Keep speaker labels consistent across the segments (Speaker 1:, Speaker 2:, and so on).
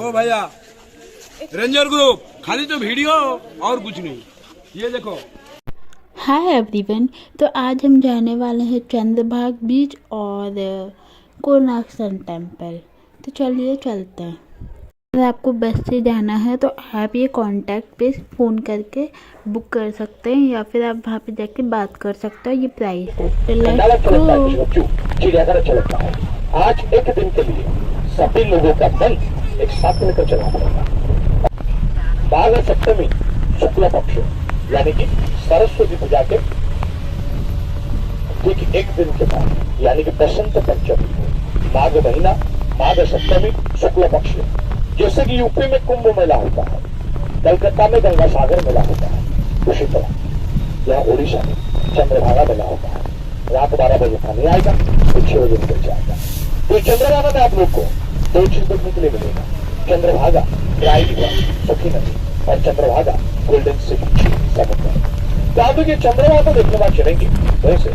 Speaker 1: देखो भैया, ranger group खाली तो वीडियो और कुछ नहीं। ये देखो।
Speaker 2: हाय एवरीवन, तो आज हम जाने वाले हैं चंद्रभाग बीच और कोणार्क सन टेम्पल। तो चलिए चलते हैं। अगर आपको बस से जाना है तो आप ये कांटेक्ट पे फ़ोन करके बुक कर सकते हैं या फिर आप वहाँ पे जाके बात कर सकते हो। ये प्राइस है। तो लेट्स गो।
Speaker 3: चिड़ियाघर चलता है। आज एक दिन के लिए सभी लोगों का मन एक साथ लेकर चलना पड़ेगा। माघ सप्तमी शुक्ल पक्ष यानी कि सरस्वती पूजा के ठीक एक दिन के बाद यानी कि बसंत पंचमी, माघ महीना, माघ सप्तमी शुक्ल पक्ष। जैसे कि यूपी में कुंभ मेला होता है, कलकत्ता में गंगा सागर मेला होता है, उसी तरह यहाँ उड़ीसा में चंद्रभागा मेला होता है। रात 12 बजे पानी आएगा, तो 6 बजे निकल जाएगा। तो चंद्रभागा में आप लोग को 2 चीज देखने के लिए मिलेगा। चंद्रभागा ड्राई रिवर सुखी नदी और चंद्रभागा गोल्डन सिटी समुद्र। तो आप लोग ये चंद्रभागा देखने बाद चलेंगे वैसे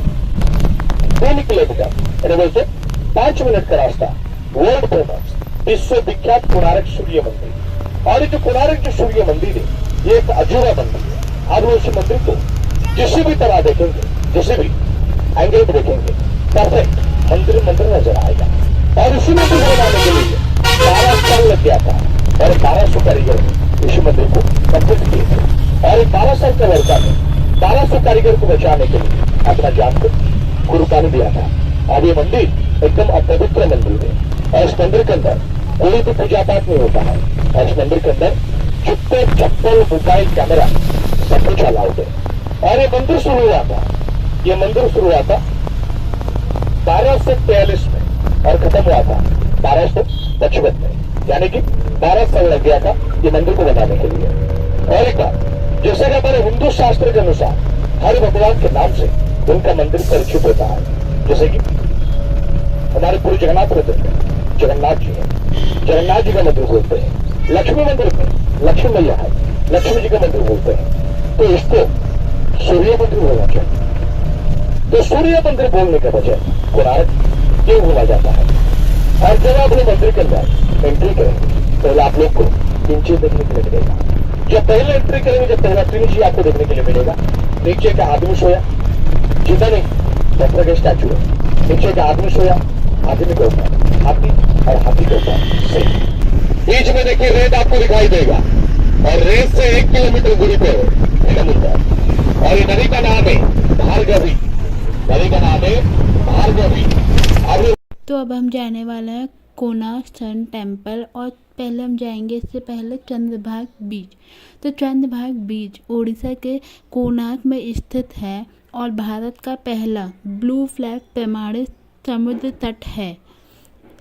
Speaker 3: 3 किलोमीटर बोलते 5 मिनट का रास्ता वर्ल्ड फेमस विश्व विख्यात कोणार्क सूर्य मंदिर। और ये जो कोणार्क जो सूर्य मंदिर है ये एक अजूबा मंदिर है। आप लोग इस मंदिर को जिसे भी तरह देखेंगे, जिसे भी एंगल देखेंगे, परफेक्ट मंदिर नजर आएगा। और इसी मंदिर को बनाने के लिए 12 साल लग गया था और 1200 कारीगर ने इस मंदिर को कंप्लीट किए थे। और 12 साल का लड़का ने 1200 कारीगर को बचाने के लिए अपना जान को कुर्बानी दिया था। और ये मंदिर एकदम अपवित्र मंदिर है और इस मंदिर के अंदर कोई भी पूजा पाठ नहीं होता है। और इस मंदिर के अंदर जूते, चप्पल, मोबाइल, कैमरा सब कुछ अलाउड है। और ये मंदिर शुरू हुआ था, ये मंदिर शुरू हुआ था 1243 में और खत्म हुआ था 1255 में, यानी कि 12 साल लग गया था ये मंदिर को बनाने के लिए। और एक बात, जैसे कि हमारे हिंदू शास्त्र के अनुसार हर भगवान के नाम से उनका मंदिर परिचित होता है। जैसे कि हमारे पूरे जगन्नाथ मंदिर में जगन्नाथ जी है, जगन्नाथ जी का मंदिर बोलते हैं। लक्ष्मी मंदिर में लक्ष्मी मैया है, लक्ष्मी जी का मंदिर बोलते हैं। तो इसको सूर्य मंदिर बोलना चाहिए। तो सूर्य मंदिर बोलने के बजाय कोणार्क क्यों बोला जाता है? और जब आप लोग मंदिर के अंदर एंट्री करेंगे पहले आप लोग को 3 चीज देखने के लिए मिलेगा। जब पहले एंट्री करेंगे जब पहला 3 चीज आपको देखने के लिए मिलेगा। नीचे का आदमी सोया, जितना नहीं डॉक्टर का स्टैचू है। नीचे का आदमी सोया, आदमी के ऊपर हाथी और हाथी के ऊपर शेर। बीच में देखिए रेत आपको दिखाई देगा और रेत से 1 किलोमीटर दूरी पे समुद्र। और ये नदी का नाम है भार्गवी, नदी का नाम है भार्गवी।
Speaker 2: तो अब हम जाने वाले हैं कोणार्क सन टेम्पल और पहले हम जाएंगे इससे पहले चंद्रभाग बीच। तो चंद्रभाग बीच उड़ीसा के कोणार्क में स्थित है और भारत का पहला ब्लू फ्लैग प्रमाणित समुद्र तट है।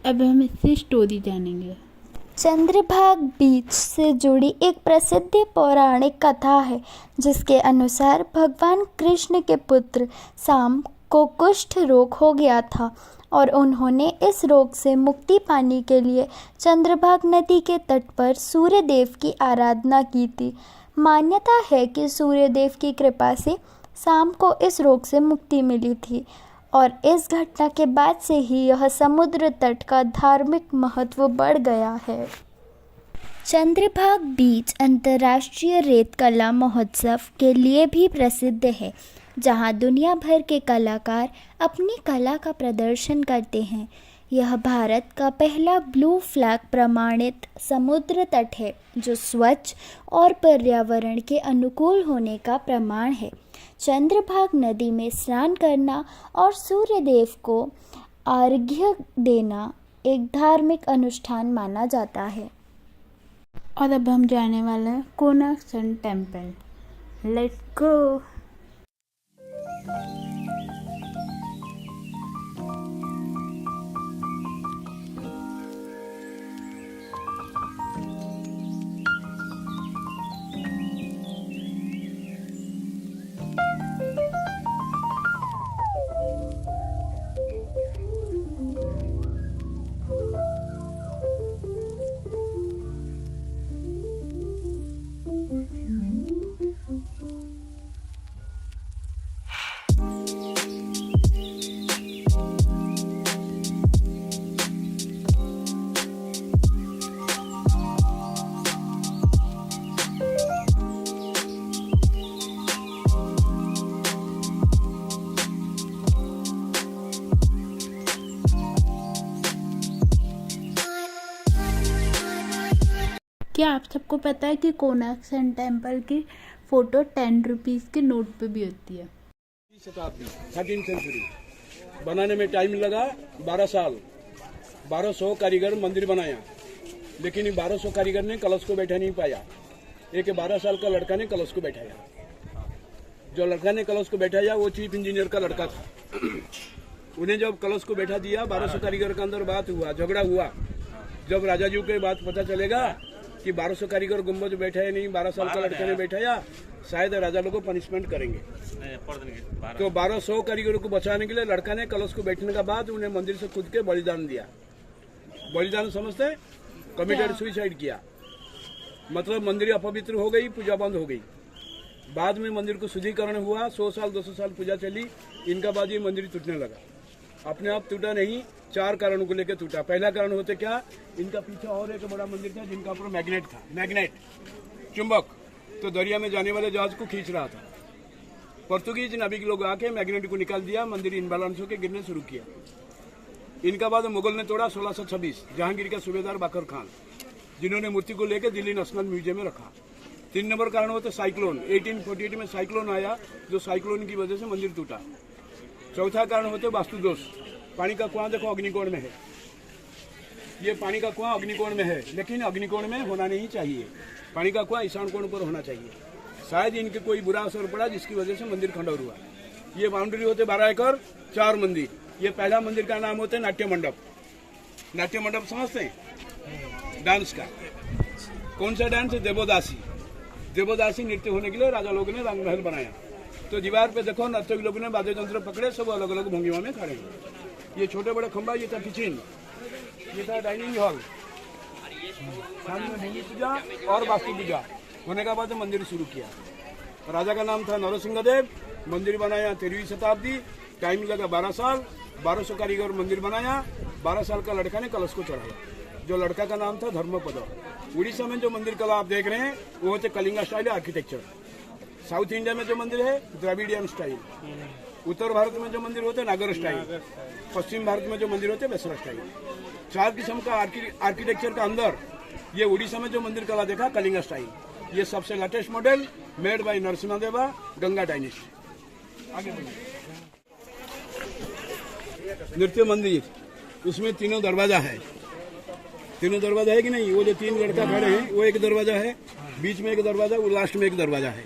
Speaker 2: अब हम इससे स्टोरी जानेंगे।
Speaker 4: चंद्रभाग बीच से जुड़ी एक प्रसिद्ध पौराणिक कथा है जिसके अनुसार भगवान कृष्ण के पुत्र साम को कुष्ठ रोग हो गया था और उन्होंने इस रोग से मुक्ति पाने के लिए चंद्रभाग नदी के तट पर सूर्य देव की आराधना की थी। मान्यता है कि सूर्य देव की कृपा से साम को इस रोग से मुक्ति मिली थी और इस घटना के बाद से ही यह समुद्र तट का धार्मिक महत्व बढ़ गया है। चंद्रभाग बीच अंतर्राष्ट्रीय रेत कला महोत्सव के लिए भी प्रसिद्ध है, जहां दुनिया भर के कलाकार अपनी कला का प्रदर्शन करते हैं। यह भारत का पहला ब्लू फ्लैग प्रमाणित समुद्र तट है जो स्वच्छ और पर्यावरण के अनुकूल होने का प्रमाण है। चंद्रभाग नदी में स्नान करना और सूर्य देव को अर्घ्य देना एक धार्मिक अनुष्ठान माना जाता है।
Speaker 2: और अब हम जाने वाले हैं Konark sun temple. Let's go. क्या आप सबको पता है कि कोणार्क सन टेम्पल की फ़ोटो 10 रुपीज़ के नोट पे भी होती है?
Speaker 1: शताब्दी 13th सेंचुरी बनाने में टाइम लगा 12 साल। 1200 कारीगर मंदिर बनाया, लेकिन इन 1200 कारीगर ने कलश को बैठा नहीं पाया। एक 12 साल का लड़का ने कलश को बैठाया। जो लड़का ने कलश को बैठाया वो चीफ इंजीनियर का लड़का था। उन्हें जब कलश को बैठा दिया, 1200 कारीगर के अंदर बात हुआ, झगड़ा हुआ। जब राजा जी को बात पता चलेगा कि 1200 कारीगर गुम्बद बैठाए नहीं, 12 साल का लड़का ने बैठाया, शायद राजा लोग को पनिशमेंट करेंगे। तो 1200 कारीगरों को बचाने के लिए लड़का ने कलश को बैठने के बाद उन्हें मंदिर से खुद के बलिदान दिया। बलिदान समझते, कमिटेड सुसाइड किया। मतलब मंदिर अपवित्र हो गई, पूजा बंद हो गई। बाद में मंदिर को शुद्धिकरण हुआ, 100 साल 200 साल पूजा चली। इनका बाद ये मंदिर टूटने लगा। अपने आप टूटा नहीं, 4 कारणों को लेकर टूटा। पहला कारण होते क्या, इनका पीछे और एक बड़ा मंदिर था जिनका ऊपर मैग्नेट था, मैग्नेट चुंबक, तो दरिया में जाने वाले जहाज को खींच रहा था। पोर्तुगीज नाविक लोग आके मैग्नेट को निकाल दिया, मंदिर इनबैलेंस होकर गिरने शुरू किया। इनका बाद मुगल ने तोड़ा 1626, जहांगीर का सूबेदार बाकर खान, जिन्होंने मूर्ति को लेकर दिल्ली नेशनल म्यूजियम में रखा। 3 नंबर कारण होता साइक्लोन। 1848 में साइक्लोन आया, जो साइक्लोन की वजह से मंदिर टूटा। चौथा कारण होते वास्तु दोष। पानी का कुआं देखो अग्निकोण में है, ये पानी का कुआं अग्निकोण में है, लेकिन अग्निकोण में होना नहीं चाहिए। पानी का कुआं ईशान कोण पर होना चाहिए। शायद इनके कोई बुरा असर पड़ा जिसकी वजह से मंदिर खंडर हुआ। ये बाउंड्री होते 12 एकड़, 4 मंदिर। ये पहला मंदिर का नाम होता है नाट्य मंडप। नाट्य मंडप समझते हैं, डांस का। कौन सा डांस है? देवदासी। देवदासी नृत्य होने के लिए राजा लोगों ने रंग महल बनाया। तो दीवार पे देखो नर्तक लोगों ने वाद्य यंत्र पकड़े, सब अलग अलग भंगिमा में खड़े हैं। ये छोटे बड़े खंबा, ये था किचन, ये था डाइनिंग हॉल। सामने भूमि पूजा और वास्तु पूजा होने के बाद मंदिर शुरू किया। राजा का नाम था नरसिंह देव। मंदिर बनाया 13वीं शताब्दी, टाइम लगा 12 साल। 1200 कारीगर मंदिर बनाया। 12 साल का लड़का ने कलश को चढ़ाया। जो लड़का का नाम था धर्मपद। उड़ीसा में जो मंदिर कला आप देख रहे हैं वो होते Kalinga style architecture. South India में जो मंदिर है द्रविडियन स्टाइल। उत्तर भारत में जो मंदिर होते नागर स्टाइल। पश्चिम भारत में जो मंदिर होते बेसरा स्टाइल। 4 किस्म का आर्किटेक्चर का अंदर ये उड़ीसा में जो मंदिर कला देखा कलिंगा स्टाइल। ये सबसे latest model made by Narasimha देवा, गंगा डायनेस्टी। आगे बढ़िए। नृत्य मंदिर, उसमें 3 दरवाजा है। 3 दरवाजा है कि नहीं? वो जो 3 लड़का खड़े हैं वो एक दरवाजा है, बीच में एक दरवाजा, वो लास्ट में एक दरवाजा है।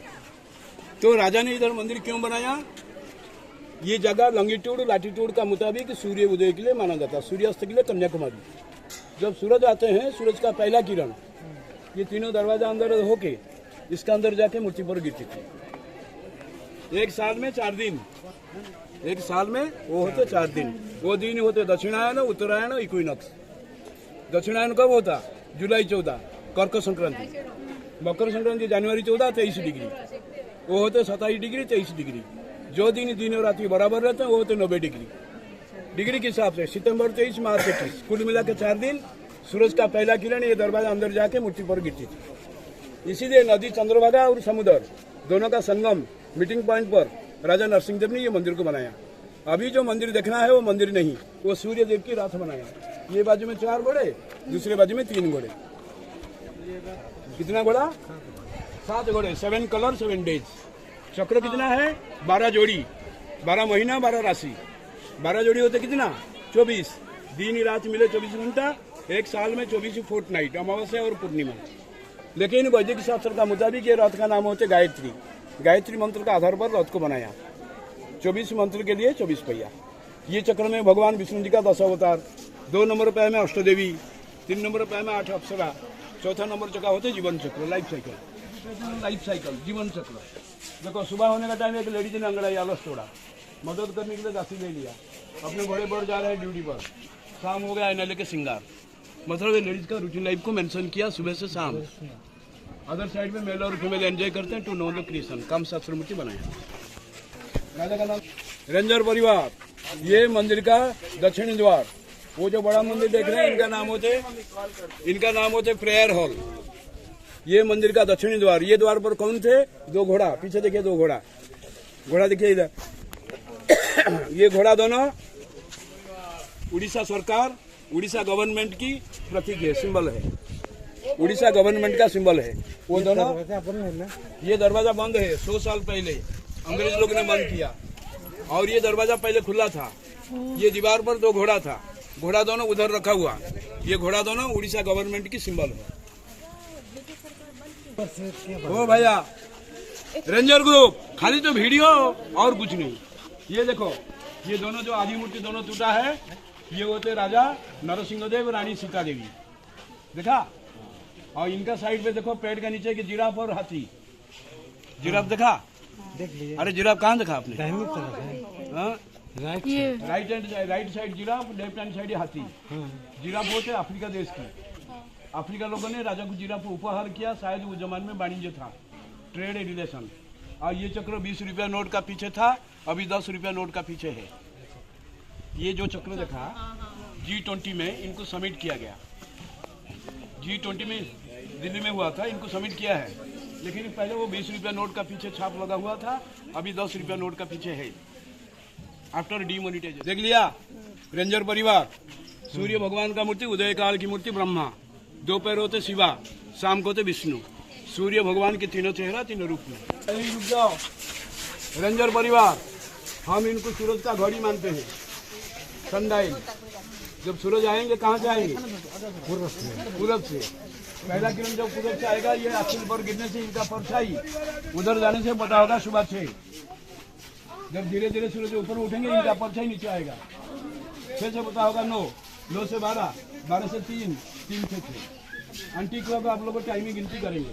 Speaker 1: तो राजा ने इधर मंदिर क्यों बनाया? ये जगह लॉन्गिट्यूड लैटिट्यूड का मुताबिक सूर्य उदय के लिए माना जाता है, सूर्यास्त के लिए कन्याकुमारी। जब सूरज आते हैं, सूरज का पहला किरण ये 3 दरवाजा अंदर होके इसका अंदर जाके मूर्ति पर गिरती थी। एक साल में 4 दिन, एक साल में वो होते 4 दिन। वो दिन होते दक्षिणायन, उत्तरायण, इक्विनॉक्स। दक्षिणायन कब होता? जुलाई 14, कर्क संक्रांति। मकर संक्रांति जनवरी 14, 23 डिग्री। वो होते 27 डिग्री, 23 डिग्री। जो दिन और रात बराबर रहते हैं वो होते 90 डिग्री के हिसाब से। सितंबर 23, मार्च 21, कुल मिला के 4 दिन। सूरज का पहला किरण ये दरवाजा अंदर जाके मूर्ति पर गिरती थी। इसीलिए नदी चंद्रभागा और समुद्र दोनों का संगम मीटिंग पॉइंट पर राजा नरसिंह देव ने ये मंदिर को बनाया। अभी जो मंदिर देखना है वो मंदिर नहीं, वो सूर्य देव की रात बनाया। ये बाजू में 4 घोड़े, दूसरे बाजू में 3 घोड़े। कितना घोड़ा? 7 घोड़े, 7 कलर 7 डेज। चक्र कितना है? 12 जोड़ी, 12 महीना 12 राशि। 12 जोड़ी होते कितना? 24। दिन रात मिले 24 घंटा। एक साल में 24 फोर्टनाइट, अमावस्या और पूर्णिमा। लेकिन वैदिक शास्त्र का मुताबिक ये रथ का नाम होते गायत्री। गायत्री मंत्र का आधार पर रथ को बनाया। 24 मंत्र के लिए 24 पहिया। ये चक्र में भगवान विष्णु जी का 10 अवतार। 2 नंबर पे में अष्टदेवी, 3 नंबर पे में 8 अप्सरा, चौथा नंबर जगह होते जीवन चक्र, लाइफ साइकिल, जीवन चक्र। देखो सुबह होने का टाइम एक लेडीज ने अंगड़ाई आलस तोड़ा, मदद करने के लिए दासी ले लिया, अपने बड़े बढ़ जा रहे हैं ड्यूटी पर। शाम हो गया, लेके श्रृंगार, मतलब ये लेडीज का रूटीन लाइफ को मेंशन किया सुबह से शाम। अदर साइड में मेल और फीमेल एंजॉय करते हैं टू नो द क्रिएशन, काम शास्त्र मूर्ति बनाया। राजा का नाम रंजर परिवार। ये मंदिर का दक्षिण द्वार। वो जो बड़ा मंदिर देख रहे हैं इनका नाम होते प्रेयर हॉल। ये मंदिर का दक्षिणी द्वार। ये द्वार पर कौन थे? 2 घोड़ा, पीछे देखिए 2 घोड़ा, घोड़ा देखिए इधर। ये घोड़ा दोनों उड़ीसा सरकार, उड़ीसा गवर्नमेंट की प्रतीक है, सिंबल है। उड़ीसा गवर्नमेंट का सिंबल है। वो दोनों, ये दरवाजा बंद है 100 साल पहले अंग्रेज लोग ने बंद किया, और ये दरवाजा पहले खुला था। ये दीवार पर 2 घोड़ा था, घोड़ा दोनों उधर रखा हुआ, ये घोड़ा दोनों उड़ीसा गवर्नमेंट की सिंबल है। ओ भैया रेंजर ग्रुप, खाली तो वीडियो और कुछ नहीं। ये देखो, ये दोनों जो आदि मूर्ति दोनों टूटा है, ये होते राजा नरसिंह देव, रानी सीता देवी, देखा। और इनका साइड पे देखो, पेड़ के नीचे की जिराफ और हाथी। जिराफ देखा? देख लीजिए। अरे जिराफ कहाँ देखा आपने? Right side giraffe, left hand side हाथी। जिराफ होते अफ्रीका देश की। अफ्रीका लोगों ने राजा को जिराफ को उपहार किया, शायद उस जमाने में वाणिज्य था, ट्रेड रिलेशन। और ये चक्र 20 रुपया नोट का पीछे था, अभी 10 रुपया नोट का पीछे है। ये जो चक्र देखा G20 में इनको सबमिट किया गया। G20 में दिल्ली में हुआ था, इनको सबमिट किया है, लेकिन पहले वो 20 रुपया नोट का पीछे छाप लगा हुआ था, अभी 10 रुपया नोट का पीछे है। आफ्टर डीमोनिटाइजेशन देख लिया। रेंजर परिवार, सूर्य भगवान का मूर्ति, उदय काल की मूर्ति ब्रह्मा, 2 पैर होते शिवा, शाम को होते विष्णु। सूर्य भगवान के 3 चेहरा 3 रूप में। रुक जाओ रेंजर परिवार, हम इनको सूरज का घड़ी मानते हैं, सनडाइल। जब सूरज आएंगे कहाँ से आएंगे? पूरब से। पहला किरण जब पूरब से आएगा, ये अखिल पर गिरने से इनका परछाई उधर जाने से पता होगा सुबह 6। जब धीरे धीरे सूरज ऊपर उठेंगे, इनका परछाई नीचे आएगा, 6 से पता होगा 9, 9 से 12, 12 से 3, 3 से 6। एंटी क्लॉक आप लोग को टाइमिंग गिनती करेंगे।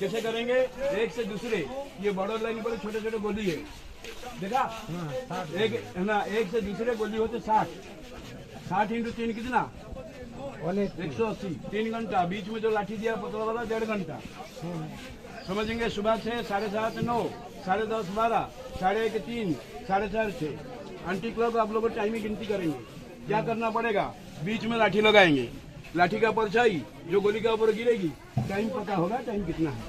Speaker 1: कैसे करेंगे? एक से दूसरे, ये बॉर्डर लाइन पर छोटे छोटे गोली है, देखा? एक है ना, एक से दूसरे गोली होते 60। 60 × 3 कितना? 180। 3 घंटा। बीच में जो लाठी दिया पतला वाला 1.5 घंटा। समझेंगे? सुबह 6, 7:30, 9, 10:30, 12, 1:30, 3, 4:30, 6। एंटी क्लॉक आप लोग टाइमिंग गिनती करेंगे। क्या करना पड़ेगा? बीच में लाठी लगाएंगे, लाठी का परछाई जो गोली के ऊपर गिरेगी, टाइम पता होगा टाइम कितना है।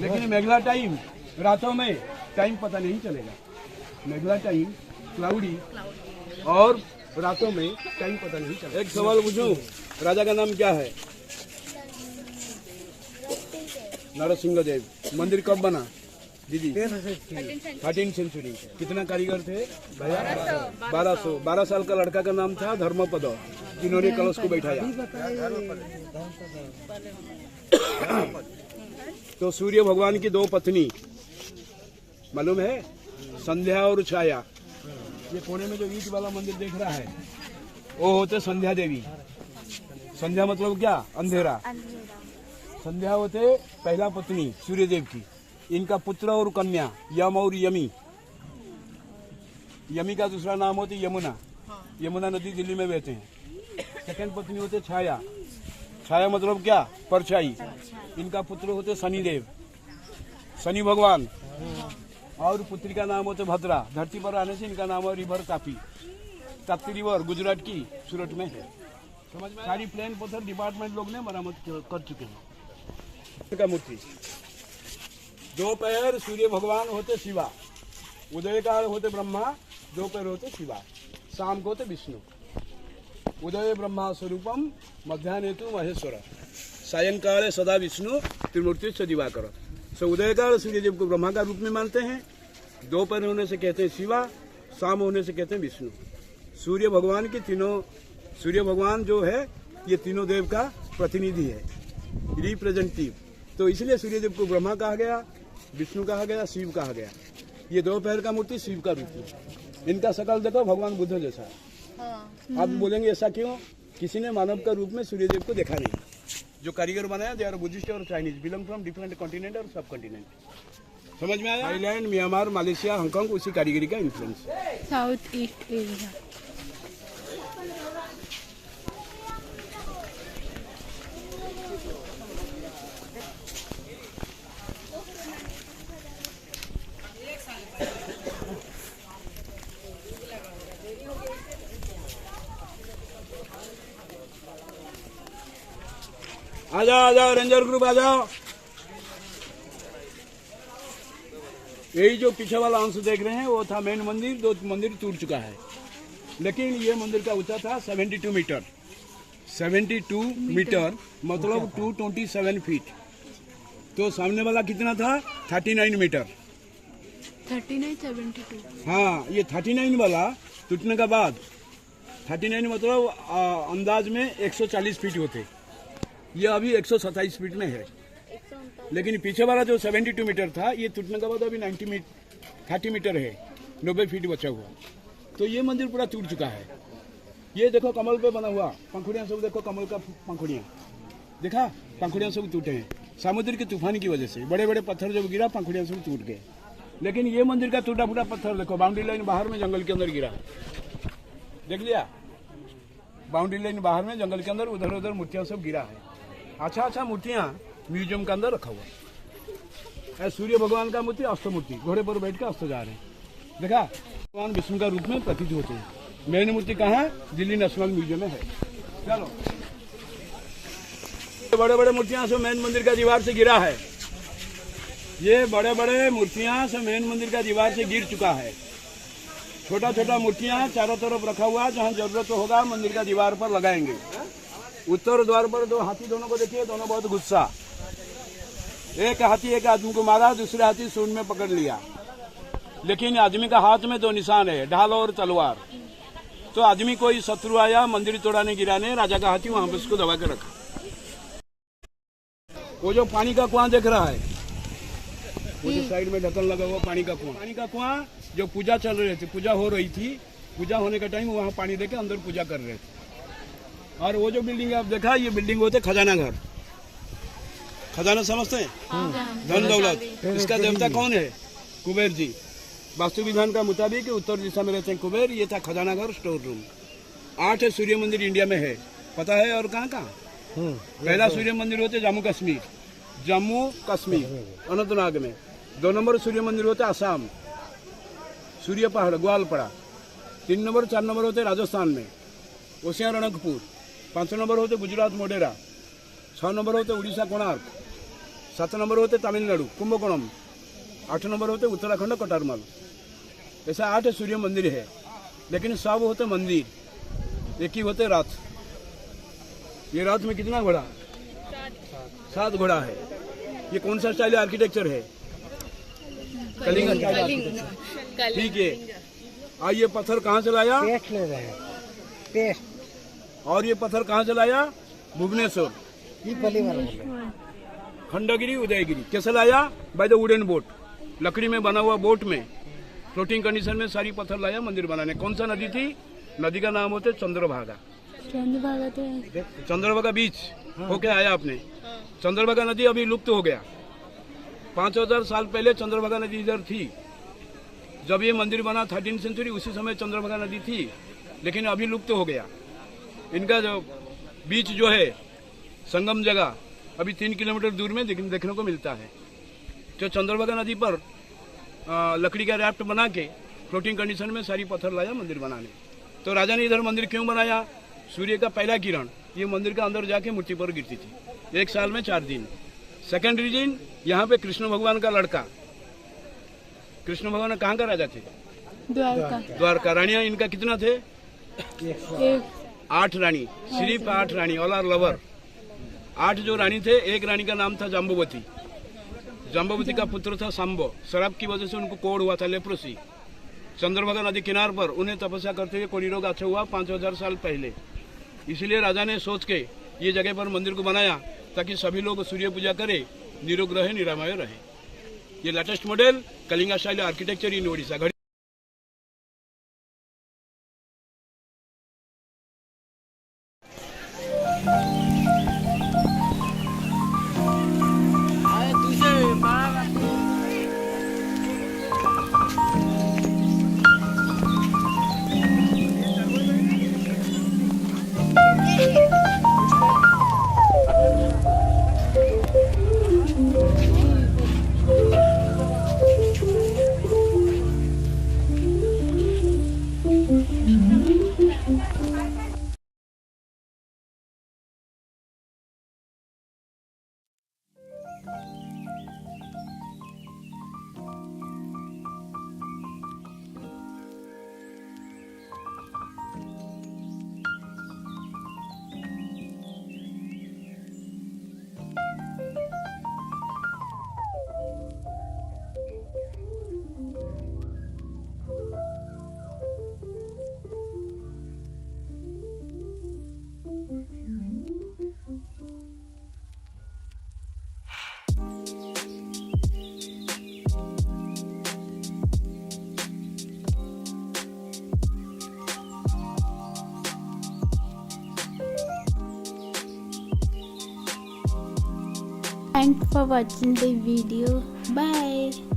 Speaker 1: लेकिन मेघला टाइम, रातों में टाइम पता नहीं चलेगा। मेघला टाइम, क्लाउडी, और रातों में टाइम पता नहीं चलेगा। एक सवाल पूछूं, राजा का नाम क्या है? नरसिंह देव। मंदिर कब बना दीदी? 13th century. कितना कारीगर थे भैया? 1200। 12 साल का लड़का का नाम था धर्मपद, जिन्होंने कलश को बैठाया। तो सूर्य भगवान की 2 पत्नी मालूम है, संध्या और छाया। ये कोने में जो ईंट वाला मंदिर देख रहा है, वो होते संध्या देवी। संध्या मतलब क्या? अंधेरा। संध्या होते पहला पत्नी सूर्यदेव की। इनका पुत्र और कन्या यम और यमी। यमी का दूसरा नाम होती यमुना। यमुना नदी दिल्ली में बहते हैं। सेकंड पत्नी होते छाया। छाया मतलब क्या? परछाई। इनका पुत्र होते शनिदेव, शनि भगवान। और पुत्री का नाम होते भद्रा। धरती पर आने से इनका नाम है रिवर तापी। ताप्ती रिवर गुजरात की सूरत में है। समझ में? सारी प्लेन पत्थर डिपार्टमेंट लोग ने मरम्मत कर चुके हैं। का मूर्ति 2 पैर सूर्य भगवान होते शिवा, उदय काल होते ब्रह्मा, 2 पैर होते शिवा, शाम को होते विष्णु। उदय ब्रह्मा स्वरूपम मध्याह्ने तु महेश्वर, सायंकाले सदा विष्णु, त्रिमूर्ति से दिवाकर। सो उदय काल सूर्यदेव को ब्रह्मा का रूप में मानते हैं, 2 पैर होने से कहते हैं शिवा, शाम होने से कहते हैं विष्णु। सूर्य भगवान की तीनों, सूर्य भगवान जो है ये तीनों देव का प्रतिनिधि है, रिप्रेजेंटेटिव। तो इसलिए सूर्यदेव को ब्रह्मा कहा गया, विष्णु कहा गया, शिव कहा गया। ये 2 पैर का मूर्ति शिव का रूप है। इनका शकल देखो भगवान बुद्ध जैसा है। आप बोलेंगे ऐसा क्यों? किसी ने मानव का रूप में सूर्यदेव को देखा नहीं। जो कारीगर बनाया दे आर बुद्धिस्ट और Chinese, belong from different continent और सब कॉन्टिनेंट। समझ में आया? थाईलैंड, म्यांमार, मलेशिया, हांगकांग, उसी कारीगरी का इन्फ्लुएंस।
Speaker 2: South east area.
Speaker 1: आ जाओ रेंजर ग्रुप आ जाओ। यही जो पीछे वाला अंश देख रहे हैं वो था मेन मंदिर। 2 मंदिर टूट चुका है, लेकिन ये मंदिर का ऊंचा था 72 मीटर। 72 मीटर मतलब 227 फीट। तो सामने वाला कितना था 39 मीटर।
Speaker 2: 39 72।
Speaker 1: हाँ, ये 39 वाला टूटने का बाद 39 मतलब अंदाज में 140 फीट होते, ये अभी 127 फीट में है। लेकिन पीछे वाला जो 72 मीटर था ये टूटने के बाद अभी 30 मीटर है, 90 फीट बचा हुआ। तो ये मंदिर पूरा टूट चुका है। ये देखो कमल पे बना हुआ पंखुड़ियाँ सब देखो, कमल का पंखुड़ियाँ देखा, पंखुड़ियाँ सब टूटे हैं समुद्र के तूफान की वजह से। बड़े बड़े पत्थर जब गिरा पंखुड़ियाँ सब टूट गए। लेकिन ये मंदिर का टूटा फूटा पत्थर देखो, बाउंड्री लाइन बाहर में जंगल के अंदर गिरा, देख लिया, बाउंड्री लाइन बाहर में जंगल के अंदर उधर उधर मूर्तियाँ सब गिरा है। अच्छा मूर्तियाँ म्यूजियम के अंदर रखा हुआ है। सूर्य भगवान का मूर्ति, अस्त मूर्ति, घोड़े पर बैठ के अस्त जा रहे हैं, देखा, भगवान विष्णु का रूप में प्रतीत होते हैं। मेन मूर्ति कहाँ है? दिल्ली नेशनल म्यूजियम में है। चलो, बड़े बड़े मूर्तियां सब मेन मंदिर का दीवार से गिरा है। ये बड़े बड़े मूर्तियां सब मेन मंदिर का दीवार से गिर चुका है। छोटा छोटा मूर्तियां चारों तरफ रखा हुआ, जहाँ जरूरत होगा मंदिर का दीवार पर लगाएंगे। उत्तर द्वार पर दो हाथी, दोनों को देखिए, दोनों बहुत गुस्सा। एक हाथी एक आदमी को मारा, दूसरे हाथी सूंड में पकड़ लिया। लेकिन आदमी का हाथ में दो निशान है, ढाल और तलवार। तो आदमी कोई शत्रु आया मंदिर तोड़ाने गिराने, राजा का हाथी वहां पर उसको दबा के रखा। वो जो पानी का कुआं देख रहा है, वो जो साइड में ढक्कन लगा हुआ पानी का कुआं जो पूजा चल रही थी, पूजा हो रही थी, पूजा होने का टाइम वहाँ पानी देके अंदर पूजा कर रहे थे। और वो जो बिल्डिंग आप देखा, ये बिल्डिंग होते खजाना घर। खजाना समझते हैं, धन दौलत। इसका देवता कौन है? कुबेर जी। वास्तु विधान का मुताबिक उत्तर दिशा में रहते हैं कुबेर। ये था खजाना घर, स्टोर रूम। 8 सूर्य मंदिर इंडिया में है, पता है? और कहाँ कहाँ? पहला सूर्य मंदिर होते जम्मू कश्मीर अनंतनाग में। 2 नंबर सूर्य मंदिर होते आसाम, सूर्य पहाड़ ग्वालपड़ा। 3 नंबर 4 नंबर होते राजस्थान में, ओसियां रणकपुर। 5 नंबर होते गुजरात मोढेरा। 6 नंबर होते उड़ीसा कोणार्क। 7 नंबर होते तमिलनाडु कुंभकोणम। 8 नंबर होते उत्तराखंड कटारमल। ऐसा 8 सूर्य मंदिर है। लेकिन सब होते मंदिर, एक ही होते रथ। ये रथ में कितना घोड़ा? 7 घोड़ा है। ये कौन सा स्टाइल आर्किटेक्चर है? कलिंग स्टाइल आर्किटेक्चर, ठीक है। और ये पत्थर कहाँ से लाया? पेस्ट ले रहे हैं, पेस्ट। और ये पत्थर कहाँ से लाया? भुवनेश्वर, खंडगिरी, उदयगिरी। कैसे लाया? बाय द वुडन बोट, लकड़ी में बना हुआ बोट में फ्लोटिंग कंडीशन में सारी पत्थर लाया मंदिर बनाने। कौन सा नदी थी? नदी का नाम होते चंद्रभागा। चंद्रभागा बीच होके आया आपने। चंद्रभागा नदी अभी लुप्त हो गया। 5000 साल पहले चंद्रभागा नदी इधर थी। जब ये मंदिर बना 13वीं सेंचुरी, उसी समय चंद्रभागा नदी थी, लेकिन अभी लुप्त हो गया। इनका जो बीच जो है, संगम जगह, अभी 3 किलोमीटर दूर में देखने को मिलता है। जो चंद्रभागा नदी पर लकड़ी का राफ्ट बना के फ्लोटिंग कंडीशन में सारी पत्थर लाया मंदिर बनाने। तो राजा ने इधर मंदिर क्यों बनाया? सूर्य का पहला किरण ये मंदिर का अंदर जाके मूर्ति पर गिरती थी, 1 साल में 4 दिन। सेकंड रीजन, यहाँ पे कृष्ण भगवान का लड़का, कृष्ण भगवान कहाँ का राजा थे? द्वारका। रानियां इनका कितना थे? 8 रानी, सिर्फ 8 रानी, ऑल आर लवर। 8 जो रानी थे, एक रानी का नाम था जाम्बवती। जाम्बवती का पुत्र था सांबो। शराब की वजह से उनको कोढ़ हुआ था, लेप्रोसी। चंद्रभागा नदी किनार पर उन्हें तपस्या करते हुए कोढ़ी रोग अच्छा हुआ 5000 साल पहले। इसलिए राजा ने सोच के ये जगह पर मंदिर को बनाया ताकि सभी लोग सूर्य पूजा करें, निरोग रहे, निरामय रहे। ये latest model Kalinga style architecture in Odisha.
Speaker 2: Thanks for watching the video. Bye.